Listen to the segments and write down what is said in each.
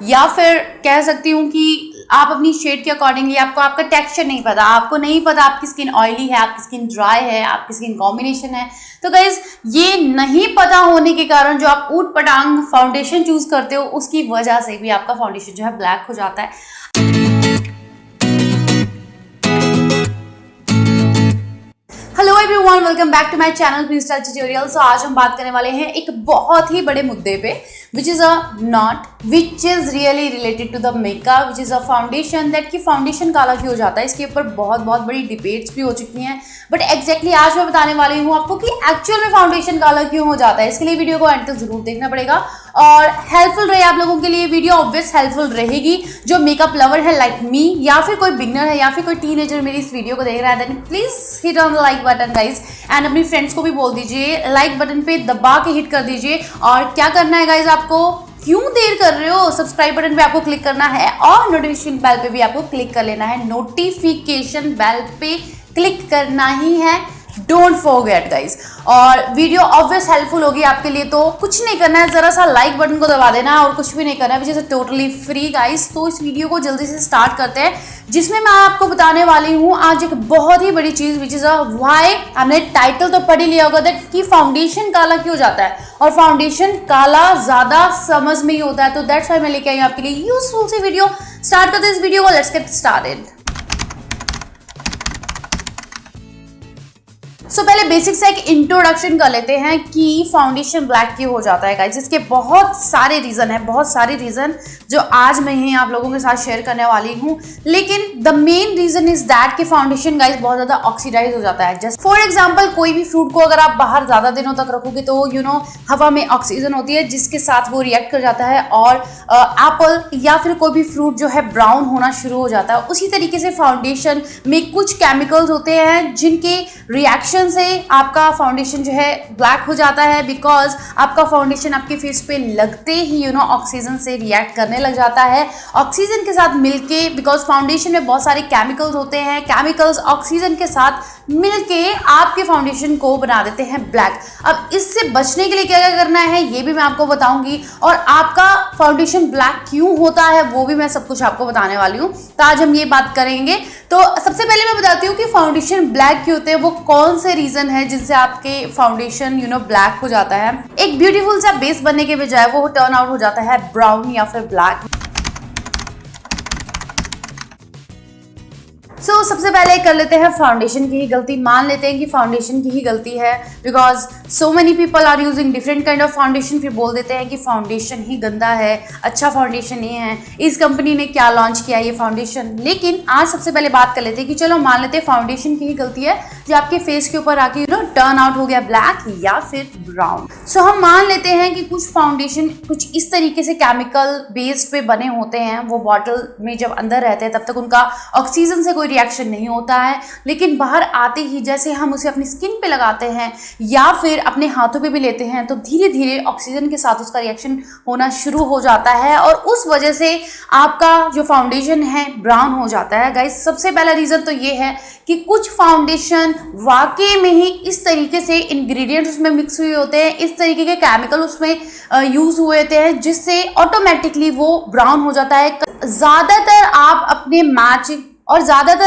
या फिर कह सकती हूँ कि आप अपनी शेड के अकॉर्डिंगली, आपको आपका टेक्सचर नहीं पता, आपको नहीं पता आपकी स्किन ऑयली है, आपकी स्किन ड्राई है, आपकी स्किन कॉम्बिनेशन है, तो गाइज ये नहीं पता होने के कारण जो आप ऊट पटांग फाउंडेशन चूज करते हो उसकी वजह से भी आपका फाउंडेशन जो है ब्लैक हो जाता है। Hello everyone, welcome back to my channel please style tutorial. So आज हम बात करने वाले हैं एक बहुत ही बड़े मुद्दे पे, which is a not which is really related to the makeup, which is a foundation. That की फाउंडेशन काला क्यों हो जाता है, इसके ऊपर बहुत बड़ी डिबेट्स भी हो चुकी हैं। बट एग्जैक्टली आज मैं बताने वाली हूँ आपको कि एक्चुअल में फाउंडेशन काला क्यों हो जाता है। इसके लिए वीडियो को एंड तक जरूर देखना पड़ेगा और हेल्पफुल रहे आप लोगों के लिए वीडियो, ऑब्वियस हेल्पफुल रहेगी। जो मेकअप लवर है लाइक मी, या फिर कोई बिगनर है, या फिर कोई टीनेजर मेरी इस वीडियो को देख रहा है, then please hit on the like button guys, and अपनी फ्रेंड्स को भी बोल दीजिए लाइक बटन पे दबा के हिट कर दीजिए। और क्या करना है गाइज, आपको क्यों देर कर रहे हो, सब्सक्राइब बटन पे आपको क्लिक करना है और नोटिफिकेशन बेल पे भी आपको क्लिक कर लेना है। नोटिफिकेशन बेल पे क्लिक करना ही है, डोंट फॉरगेट गाइज। और वीडियो ऑब्वियस हेल्पफुल होगी आपके लिए, तो कुछ नहीं करना है, जरा सा लाइक बटन को दबा देना है और कुछ भी नहीं करना है, which is totally free guys. तो इस वीडियो को जल्दी से स्टार्ट करते हैं, जिसमें मैं आपको बताने वाली हूँ आज एक बहुत ही बड़ी चीज, विच इज अ व्हाई। हमने टाइटल तो पढ़ ही लिया होगा दैट कि फाउंडेशन काला क्यों जाता है, और फाउंडेशन काला ज्यादा समझ में ही होता है। तो दैट्स व्हाई मैं लेके आई हूँ आपके लिए यूजफुल सी वीडियो। स्टार्ट करते हैं इस वीडियो को, लेट्स गेट स्टार्टेड। सो पहले बेसिक से एक इंट्रोडक्शन कर लेते हैं कि फाउंडेशन ब्लैक क्यों हो जाता है गाइस। इसके बहुत सारे रीजन है, बहुत सारे रीजन जो आज मैं ही आप लोगों के साथ शेयर करने वाली हूँ। लेकिन the main reason is that कि फाउंडेशन गाइस बहुत ज्यादा ऑक्सीडाइज हो जाता है। जस्ट फॉर एग्जांपल, कोई भी फ्रूट को अगर आप बाहर ज्यादा दिनों तक रखोगे तो हवा में ऑक्सीजन होती है जिसके साथ वो रिएक्ट कर जाता है और एप्पल या फिर कोई भी फ्रूट जो है ब्राउन होना शुरू हो जाता है। उसी तरीके से फाउंडेशन में कुछ केमिकल्स होते हैं जिनके रिएक्शन से आपका फाउंडेशन जो है ब्लैक हो जाता है, बिकॉज आपका फाउंडेशन आपके फेस पे लगते ही ऑक्सीजन से रिएक्ट करने लग जाता है। ऑक्सीजन के साथ मिलके, बिकॉज फाउंडेशन में बहुत सारे केमिकल्स होते हैं, केमिकल्स ऑक्सीजन के साथ मिलके आपके फाउंडेशन को बना देते हैं ब्लैक। अब इससे बचने के लिए क्या क्या करना है ये भी मैं आपको बताऊंगी, और आपका फाउंडेशन ब्लैक क्यों होता है वो भी मैं सब कुछ आपको बताने वाली हूँ। तो आज हम ये बात करेंगे। तो सबसे पहले मैं बताती हूँ कि फाउंडेशन ब्लैक क्यों होते हैं, वो कौन से रीजन है जिनसे आपके फाउंडेशन ब्लैक हो जाता है। एक ब्यूटीफुल सा बेस बनने के बजाय वो टर्न आउट हो जाता है ब्राउन या फिर ब्लैक। सो सबसे पहले कर लेते हैं फाउंडेशन की ही गलती। मान लेते हैं कि फाउंडेशन की ही गलती है, because so many people are using different kind of foundation. फिर बोल देते हैं कि फाउंडेशन ही गंदा है, अच्छा फाउंडेशन ये है, इस कंपनी ने क्या लॉन्च किया ये फाउंडेशन। लेकिन आज सबसे पहले बात कर लेते हैं कि चलो मान लेते हैं फाउंडेशन की ही गलती है जो आपके फेस के ऊपर आके टर्न आउट हो गया ब्लैक या फिर ब्राउन। सो हम मान लेते हैं कि कुछ फाउंडेशन कुछ इस तरीके से केमिकल बेस्ड पे बने होते हैं, वो बॉटल में जब अंदर रहते हैं तब तक उनका ऑक्सीजन से कोई रिएक्शन नहीं होता है, लेकिन बाहर आते ही जैसे हम उसे अपनी स्किन पे लगाते हैं या फिर अपने हाथों पे भी लेते हैं तो धीरे धीरे ऑक्सीजन के साथ उसका रिएक्शन होना शुरू हो जाता है और उस वजह से आपका जो फाउंडेशन है ब्राउन हो जाता है। गाइस सबसे पहला रीजन तो ये है कि कुछ फाउंडेशन वाकई में ही इस तरीके से इंग्रेडिएंट्स उसमें मिक्स हुए होते हैं, इस तरीके के केमिकल उसमें यूज हुए होते हैं जिससे ऑटोमेटिकली वो ब्राउन हो जाता है। ज्यादातर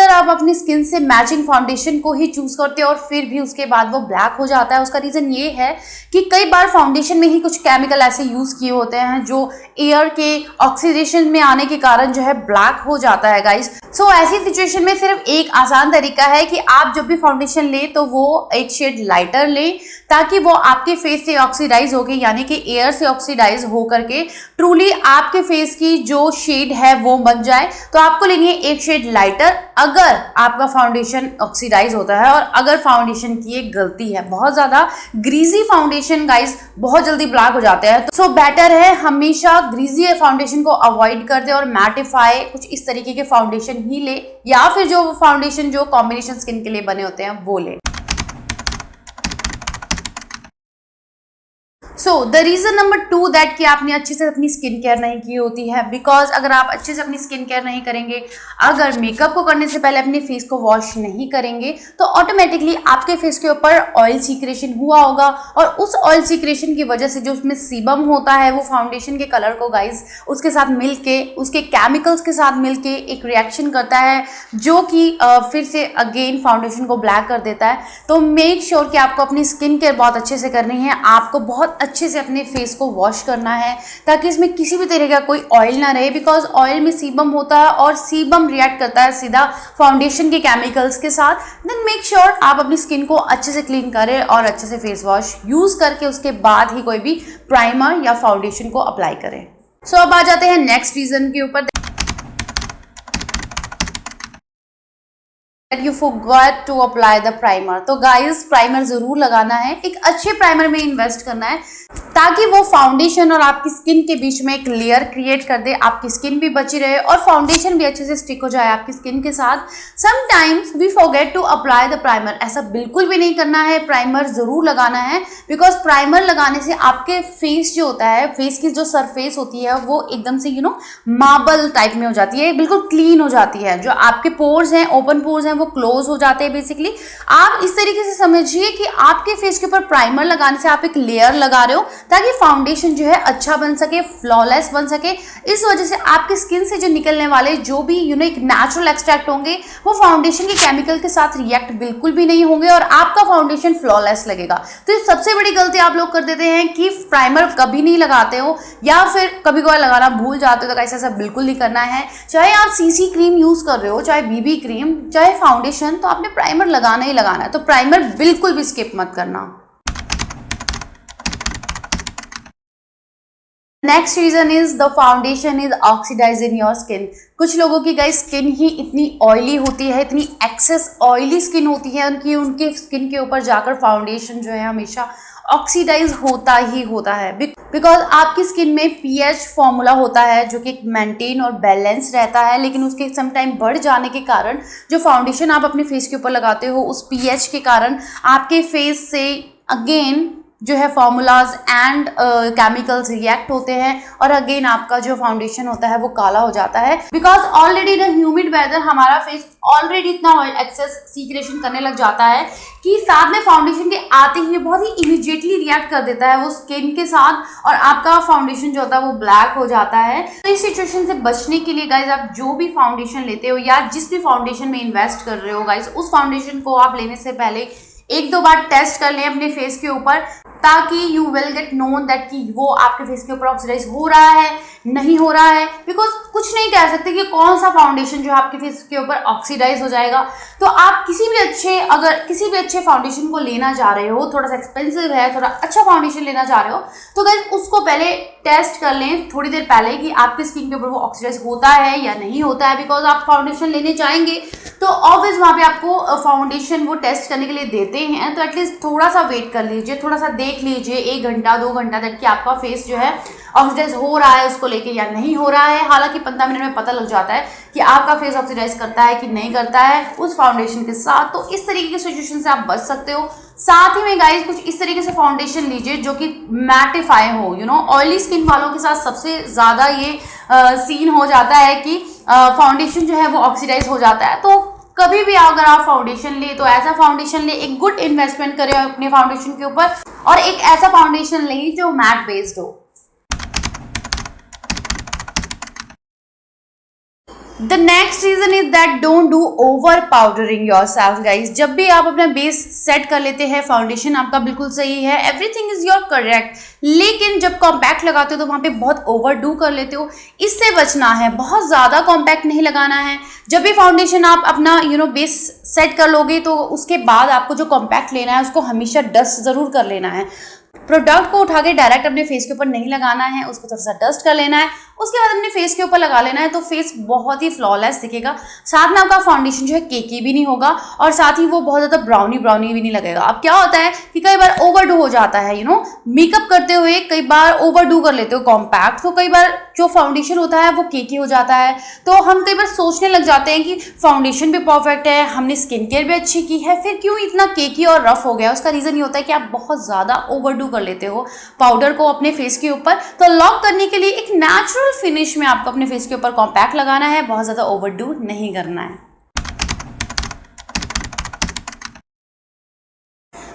आप अपनी स्किन से मैचिंग फाउंडेशन को ही चूज करते हो और फिर भी उसके बाद वो ब्लैक हो जाता है। उसका रीजन ये है कि कई बार फाउंडेशन में ही कुछ केमिकल ऐसे यूज किए होते हैं जो एयर के ऑक्सीडेशन में आने के कारण जो है ब्लैक हो जाता है गाइस। सो ऐसी सिचुएशन में सिर्फ एक आसान तरीका है कि आप जब भी फाउंडेशन ले तो वो एक शेड लाइटर ले, ताकि वो आपके फेस से ऑक्सीडाइज होके, यानी कि एयर से ऑक्सीडाइज होकर के ट्रूली आपके फेस की जो शेड है वो बन जाए। तो आपको लेनी है एक शेड लाइटर अगर आपका फाउंडेशन ऑक्सीडाइज होता है, और अगर फाउंडेशन की एक गलती है, बहुत ज्यादा ग्रीजी फाउंडेशन गाइस बहुत जल्दी ब्लैक हो जाते हैं। तो सो बेटर है हमेशा ग्रीजी फाउंडेशन को अवॉइड कर दे और मैटिफाई कुछ इस तरीके के फाउंडेशन ही ले, या फिर जो फाउंडेशन जो कॉम्बिनेशन स्किन के लिए बने होते हैं वो ले। So the reason number 2 that कि आपने अच्छे से अपनी स्किन केयर नहीं की होती है, बिकॉज अगर आप अच्छे से अपनी स्किन केयर नहीं करेंगे, अगर मेकअप को करने से पहले अपने फेस को वॉश नहीं करेंगे, तो ऑटोमेटिकली आपके फेस के ऊपर ऑयल सीक्रेशन हुआ होगा और उस ऑयल सीक्रेशन की वजह से जो उसमें सीबम होता है वो फाउंडेशन के कलर को गाइज उसके साथ मिलके, उसके केमिकल्स के साथ मिलके एक रिएक्शन करता है जो कि फिर से अगेन फाउंडेशन को ब्लैक कर देता है। तो मेक श्योर कि आपको अपनी स्किन केयर बहुत अच्छे से करनी है, आपको बहुत अच्छे से अपने फेस को वॉश करना है ताकि इसमें किसी भी तरह का कोई ऑयल ना रहे, बिकॉज ऑयल में सीबम होता है और सीबम रिएक्ट करता है सीधा फाउंडेशन के केमिकल्स के साथ। देन मेक श्योर आप अपनी स्किन को अच्छे से क्लीन करें और अच्छे से फेस वॉश यूज करके उसके बाद ही कोई भी प्राइमर या फाउंडेशन को अप्लाई करें। सो अब आ जाते हैं नेक्स्ट रीजन के ऊपर, you forgot to apply the primer। तो गाइस प्राइमर जरूर लगाना है, एक अच्छे प्राइमर में इन्वेस्ट करना है ताकि वो फाउंडेशन और आपकी स्किन के बीच में एक लेयर क्रिएट कर दे, आपकी स्किन भी बची रहे और फाउंडेशन भी अच्छे से स्टिक हो जाए आपकी स्किन के साथ। Sometimes we forget to apply the primer, ऐसा बिल्कुल भी नहीं करना है, प्राइमर जरूर लगाना है, बिकॉज प्राइमर लगाने से आपके फेस जो होता है, फेस की जो सरफेस होती है वो एकदम से मार्बल टाइप में हो जाती है, बिल्कुल क्लीन हो जाती है। जो आपके पोर्स हैं, ओपन पोर्स हैं, वो क्लोज हो जाते हैं। बेसिकली आप इस तरीके से समझिए कि आपके फेस के ऊपर प्राइमर लगाने से आप एक लेयर लगा रहे हो ताकि फाउंडेशन जो है अच्छा बन सके, फ्लॉलेस बन सके। इस वजह से आपकी स्किन से जो निकलने वाले जो भी एक नेचुरल एक्सट्रैक्ट होंगे वो फाउंडेशन के केमिकल के साथ रिएक्ट बिल्कुल भी नहीं होंगे और आपका फाउंडेशन फ्लॉलेस लगेगा। तो ये सबसे बड़ी गलती आप लोग कर देते हैं कि प्राइमर कभी नहीं लगाते हो या फिर कभी कभार लगाना भूल जाते हो। तो ऐसा बिल्कुल नहीं करना है, चाहे आप सीसी क्रीम यूज कर रहे हो, चाहे बीबी क्रीम, चाहे फाउंडेशन, तो आपने प्राइमर लगाना ही लगाना है। तो प्राइमर बिल्कुल भी स्किप मत करना। Next reason is the foundation is oxidise in your skin. कुछ लोगों की गाइस स्किन ही इतनी ऑयली होती है, इतनी एक्सेस ऑयली स्किन होती है उनके स्किन के ऊपर जाकर फाउंडेशन जो है हमेशा ऑक्सीडाइज होता ही होता है, बिकॉज आपकी स्किन में पीएच फॉर्मूला होता है जो कि मेंटेन और बैलेंस रहता है, लेकिन उसके समटाइम बढ़ जाने के कारण जो फाउंडेशन आप अपने फेस के ऊपर लगाते हो उस पीएच के कारण आपके फेस से अगेन जो है फॉर्मूलाज एंड केमिकल्स रिएक्ट होते हैं और अगेन आपका जो फाउंडेशन होता है वो काला हो जाता है, because already the humid weather हमारा फेस ऑलरेडी इतना ऑयल एक्सेस सीक्रेशन करने लग जाता है कि साथ में फाउंडेशन के आते ही बहुत ही इमीडिएटली रिएक्ट कर देता है वो स्किन के साथ और आपका फाउंडेशन जो होता है वो ब्लैक हो जाता है। तो इस सिचुएशन से बचने के लिए गाइज आप जो भी फाउंडेशन लेते हो या जिस भी फाउंडेशन में इन्वेस्ट कर रहे हो गाइज, उस फाउंडेशन को आप लेने से पहले एक दो बार टेस्ट कर लें अपने फेस के ऊपर ताकि you will get known that कि वो आपके फेस के ऊपर ऑक्सीडाइज हो रहा है नहीं हो रहा है, बिकॉज कुछ नहीं कह सकते कि कौन सा फाउंडेशन जो आपके फेस के ऊपर ऑक्सीडाइज हो जाएगा। तो आप अगर किसी भी अच्छे फाउंडेशन को लेना जा रहे हो, थोड़ा सा एक्सपेंसिव है, थोड़ा अच्छा फाउंडेशन लेना चाह रहे हो, तो गाइस उसको पहले टेस्ट कर लें थोड़ी देर पहले कि आपकी स्किन के ऊपर वो ऑक्सीडाइज होता है या नहीं होता है, बिकॉज आप फाउंडेशन लेने जाएंगे तो ऑब्वियस वहाँ पे आपको फाउंडेशन वो टेस्ट करने के लिए देते हैं, तो एटलीस्ट थोड़ा सा वेट कर लीजिए, थोड़ा सा देख लीजिए 1 घंटा 2 घंटा तक कि आपका फेस जो है ऑक्सीडाइज हो रहा है उसको लेके या नहीं हो रहा है। हालांकि 15 मिनट में पता लग जाता है कि आपका फेस ऑक्सीडाइज करता है कि नहीं करता है उस फाउंडेशन के साथ। तो इस तरीके की सिचुएशन से आप बच सकते हो। साथ ही में गाइस कुछ इस तरीके से फाउंडेशन लीजिए जो कि मैटिफाई हो। ऑयली स्किन वालों के साथ सबसे ज़्यादा ये सीन हो जाता है कि फाउंडेशन जो है वो ऑक्सीडाइज हो जाता है। तो कभी भी अगर आप फाउंडेशन ले तो ऐसा फाउंडेशन ले, एक गुड इन्वेस्टमेंट करें अपने फाउंडेशन के ऊपर और एक ऐसा फाउंडेशन ले जो मैट बेस्ड हो। The next reason is that don't do over powdering yourself guys। जब भी आप अपना बेस सेट कर लेते हैं, फाउंडेशन आपका बिल्कुल सही है, एवरीथिंग इज योर करेक्ट, लेकिन जब कॉम्पैक्ट लगाते हो तो वहाँ पे बहुत ओवरडू कर लेते हो। इससे बचना है, बहुत ज़्यादा कॉम्पैक्ट नहीं लगाना है। जब भी फाउंडेशन आप अपना बेस सेट कर लोगे तो उसके बाद आपको जो कॉम्पैक्ट लेना है उसको हमेशा डस्ट ज़रूर कर लेना है। प्रोडक्ट को उठा के डायरेक्ट अपने फेस के ऊपर नहीं लगाना है, उसको थोड़ा सा डस्ट कर लेना है, उसके बाद अपने फेस के ऊपर लगा लेना है, तो फेस बहुत ही फ्लॉलेस दिखेगा। साथ में आपका फाउंडेशन जो है केकी भी नहीं होगा और साथ ही वो बहुत ज़्यादा ब्राउनी ब्राउनी भी नहीं लगेगा। अब क्या होता है कि कई बार ओवरडू हो जाता है, मेकअप करते हुए कई बार ओवरडू कर लेते हो कॉम्पैक्ट, तो कई बार जो फाउंडेशन होता है वो केकी हो जाता है। तो हम कई बार सोचने लग जाते हैं कि फाउंडेशन भी परफेक्ट है, हमने स्किन केयर भी अच्छी की है, फिर क्यों इतना केकी और रफ हो गया। उसका रीज़न ये होता है कि आप बहुत ज़्यादा ओवरडू कर लेते हो पाउडर को अपने फेस के ऊपर। तो लॉक करने के लिए एक नेचुरल फिनिश में आपको अपने फेस के ऊपर कॉम्पैक्ट लगाना है, बहुत ज़्यादा ओवरडू नहीं करना है।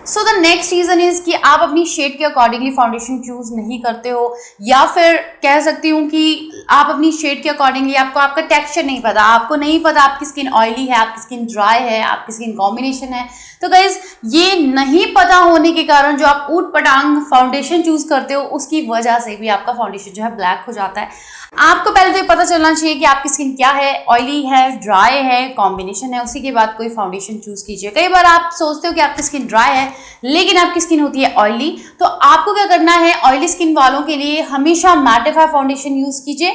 So the next reason is कि आप अपनी शेड के अकॉर्डिंगली फाउंडेशन चूज नहीं करते हो, या फिर कह सकती हूँ कि आप अपनी शेड के अकॉर्डिंगली आपको आपका टेक्सचर नहीं पता, आपको नहीं पता आपकी स्किन ऑयली है, आपकी स्किन ड्राई है, आपकी स्किन कॉम्बिनेशन है। तो गाइज ये नहीं पता होने के कारण जो आप ऊट पटांग फाउंडेशन चूज करते हो उसकी वजह से भी आपका फाउंडेशन जो है ब्लैक हो जाता है। आपको पहले तो ये पता चलना चाहिए कि आपकी स्किन क्या है, ऑयली है, ड्राई है, कॉम्बिनेशन है, उसी के बाद कोई फाउंडेशन चूज कीजिए। कई बार आप सोचते हो कि आपकी स्किन ड्राई है लेकिन आपकी स्किन होती है ऑयली, तो आपको क्या करना है, ऑयली स्किन वालों के लिए हमेशा मैटिफाई फाउंडेशन यूज कीजिए।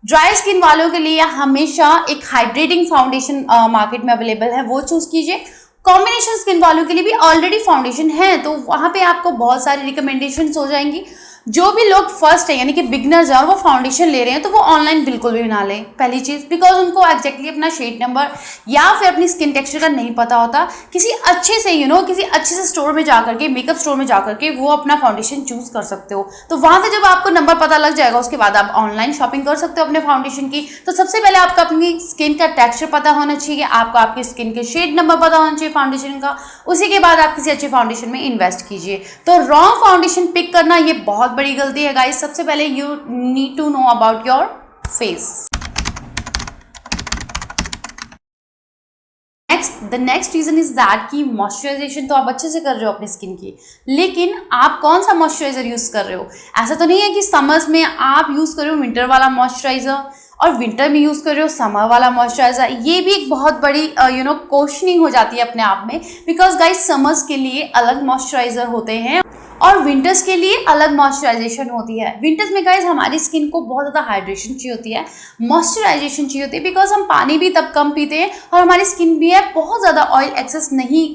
ड्राई स्किन वालों के लिए हमेशा एक हाइड्रेटिंग फाउंडेशन मार्केट में अवेलेबल है, वो चूज कीजिए। कॉम्बिनेशन स्किन वालों के लिए भी ऑलरेडी फाउंडेशन है, तो वहां पे आपको बहुत सारी रिकमेंडेशंस हो जाएंगी। जो भी लोग फर्स्ट है यानी कि बिगनर्स हैं और वो फाउंडेशन ले रहे हैं, तो वो ऑनलाइन बिल्कुल भी ना लें, पहली चीज, बिकॉज उनको एग्जैक्टली अपना शेड नंबर या फिर अपनी स्किन टेक्सचर का नहीं पता होता। किसी अच्छे से किसी अच्छे से स्टोर में जाकर के, मेकअप स्टोर में जाकर के वो अपना फाउंडेशन चूज कर सकते हो। तो वहां से जब आपको नंबर पता लग जाएगा उसके बाद आप ऑनलाइन शॉपिंग कर सकते हो अपने फाउंडेशन की। तो सबसे पहले आपका अपनी स्किन का टेक्सचर पता होना चाहिए, आपको आपकी स्किन के शेड नंबर पता होना चाहिए फाउंडेशन का, उसी के बाद आप किसी अच्छे फाउंडेशन में इन्वेस्ट कीजिए। तो रॉन्ग फाउंडेशन पिक करना ये बहुत बड़ी गलती है गाइस। सबसे पहले you need to know about your face. The next reason is that कि मॉइस्चराइजेशन तो आप अच्छे से कर रहे हो अपनी स्किन की, लेकिन आप कौन सा मॉइस्चराइजर यूज कर रहे हो। ऐसा तो नहीं है कि समर्स में आप यूज कर रहे हो विंटर वाला मॉइस्चराइजर और विंटर में यूज कर रहे हो समर वाला मॉइस्चराइजर। ये भी एक बहुत बड़ी क्वेश्चनिंग हो जाती है अपने आप में, बिकॉज गाइस समर्स के लिए अलग मॉइस्चराइजर होते हैं और विंटर्स के लिए अलग मॉइस्चराइजेशन होती है। विंटर्स में गाइस हमारी स्किन को बहुत ज़्यादा हाइड्रेशन चाहिए होती है, मॉइस्चराइजेशन चाहिए होती है, बिकॉज हम पानी भी तब कम पीते हैं और हमारी स्किन भी है बहुत ज़्यादा ऑयल एक्सेस नहीं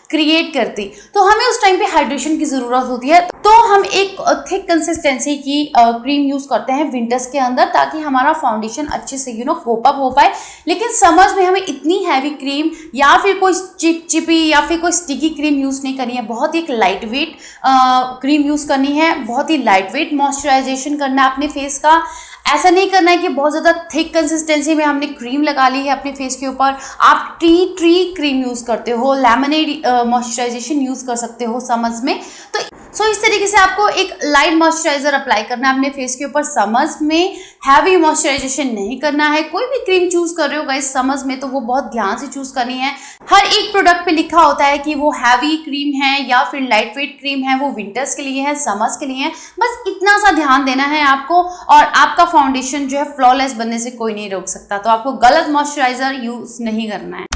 क्रिएट करती, तो हमें उस टाइम पे हाइड्रेशन की ज़रूरत होती है। तो हम एक थिक कंसिस्टेंसी की क्रीम यूज़ करते हैं विंटर्स के अंदर, ताकि हमारा फाउंडेशन अच्छे से कोप अप हो पाए। लेकिन समर्स में हमें इतनी हैवी क्रीम या फिर कोई चिपचिपी या फिर कोई स्टिकी क्रीम यूज़ नहीं करनी है, बहुत ही एक लाइट वेट क्रीम यूज़ करनी है, बहुत ही लाइट वेट मॉइस्चराइजेशन करना है अपने फेस का। ऐसा नहीं करना है कि बहुत ज़्यादा थिक कंसिस्टेंसी में हमने क्रीम लगा ली है अपने फेस के ऊपर। आप ट्री क्रीम यूज़ करते हो, लेमनेड मॉइस्चराइजेशन यूज़ कर सकते हो समर्स में। तो इस तरीके से आपको एक लाइट मॉइस्चराइजर अप्लाई करना है अपने फेस के ऊपर। समर्स में हैवी मॉइस्चराइजेशन नहीं करना है। कोई भी क्रीम चूज कर रहे हो गाइस समर्स में, तो वो बहुत ध्यान से चूज करनी है। हर एक प्रोडक्ट पे लिखा होता है कि वो हैवी क्रीम है या फिर लाइट वेट क्रीम है, वो विंटर्स के लिए है, समर्स के लिए है। बस इतना सा ध्यान देना है आपको, और आपका फाउंडेशन जो है फ्लॉलेस बनने से कोई नहीं रोक सकता। तो आपको गलत मॉइस्चराइजर यूज नहीं करना है।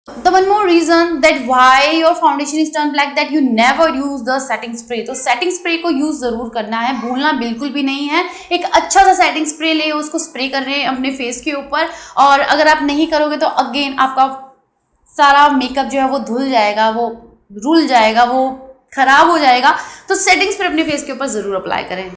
The one more reason that why your foundation is turned black, that you never use the setting spray। तो setting spray को यूज जरूर करना है, भूलना बिल्कुल भी नहीं है। एक अच्छा सा setting spray ले, उसको स्प्रे कर रहे हैं अपने फेस के ऊपर, और अगर आप नहीं करोगे तो अगेन आपका सारा मेकअप जो है वो धुल जाएगा, वो रुल जाएगा, वो खराब हो जाएगा। तो सेटिंग स्प्रे अपने फेस के ऊपर जरूर अप्लाई करें।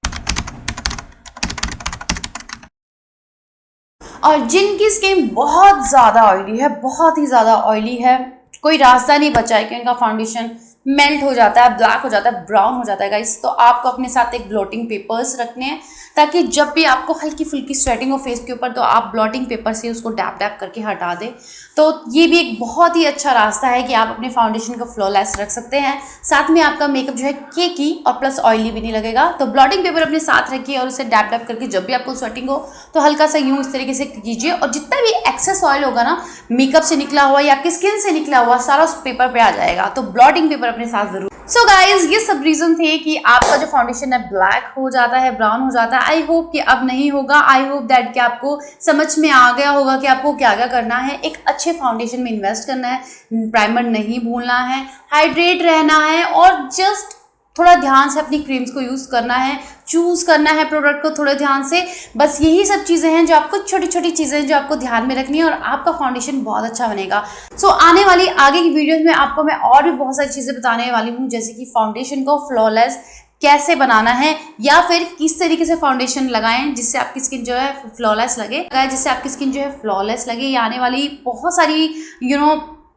और जिनकी स्किन बहुत ज़्यादा ऑयली है, बहुत ही ज़्यादा ऑयली है, कोई रास्ता नहीं बचा है कि उनका फाउंडेशन मेल्ट हो जाता है, ब्लैक हो जाता है, ब्राउन हो जाता है गाइस, तो आपको अपने साथ एक ब्लॉटिंग पेपर्स रखने हैं, ताकि जब भी आपको हल्की फुल्की स्वेटिंग हो फेस के ऊपर तो आप ब्लॉटिंग पेपर से उसको डैप डैप करके हटा दें। तो ये भी एक बहुत ही अच्छा रास्ता है कि आप अपने फाउंडेशन को फ्लॉलेस रख सकते हैं। साथ में आपका मेकअप जो है केकी और प्लस ऑयली भी नहीं लगेगा। तो ब्लॉटिंग पेपर अपने साथ रखिए और उसे डैप डैप करके जब भी आपको स्वेटिंग हो तो हल्का सा यूँ इस तरीके से कीजिए, और जितना भी एक्सेस ऑयल होगा ना, मेकअप से निकला हुआ या आपकी स्किन से निकला हुआ, सारा उस पेपर पे आ जाएगा। तो ब्लॉटिंग पेपर अपने साथ जरूर। सो गाइज, ये सब रीजन थे कि आपका जो फाउंडेशन है ब्लैक हो जाता है, ब्राउन हो जाता है। आई होप कि अब नहीं होगा। आई होप दैट कि आपको समझ में आ गया होगा कि आपको क्या क्या करना है। एक अच्छे फाउंडेशन में इन्वेस्ट करना है, प्राइमर नहीं भूलना है, हाइड्रेट रहना है, और जस्ट थोड़ा ध्यान से अपनी क्रीम्स को यूज़ करना है, चूज़ करना है प्रोडक्ट को थोड़े ध्यान से। बस यही सब चीज़ें हैं जो आपको, छोटी छोटी चीज़ें हैं जो आपको ध्यान में रखनी है और आपका फाउंडेशन बहुत अच्छा बनेगा। सो आने वाली आगे की वीडियोस में आपको मैं और भी बहुत सारी चीज़ें बताने वाली हूँ, जैसे कि फाउंडेशन को फ्लॉलेस कैसे बनाना है या फिर किस तरीके से फाउंडेशन लगाएं जिससे आपकी स्किन जो है फ्लॉलेस लगे, जिससे आपकी स्किन जो है फ्लॉलेस लगे। ये आने वाली बहुत सारी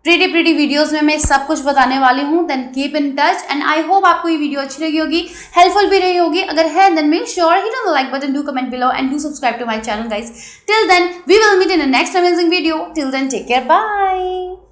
प्रीटी वीडियोस में मैं सब कुछ बताने वाली हूँ। Then keep in touch and I hope आपको ये वीडियो अच्छी लगी होगी, हेल्पफुल भी रही होगी। अगर है then make sure hit on the like button, do comment below and do subscribe to my channel guys. Till then we will meet in the next amazing video. Till then take care, bye.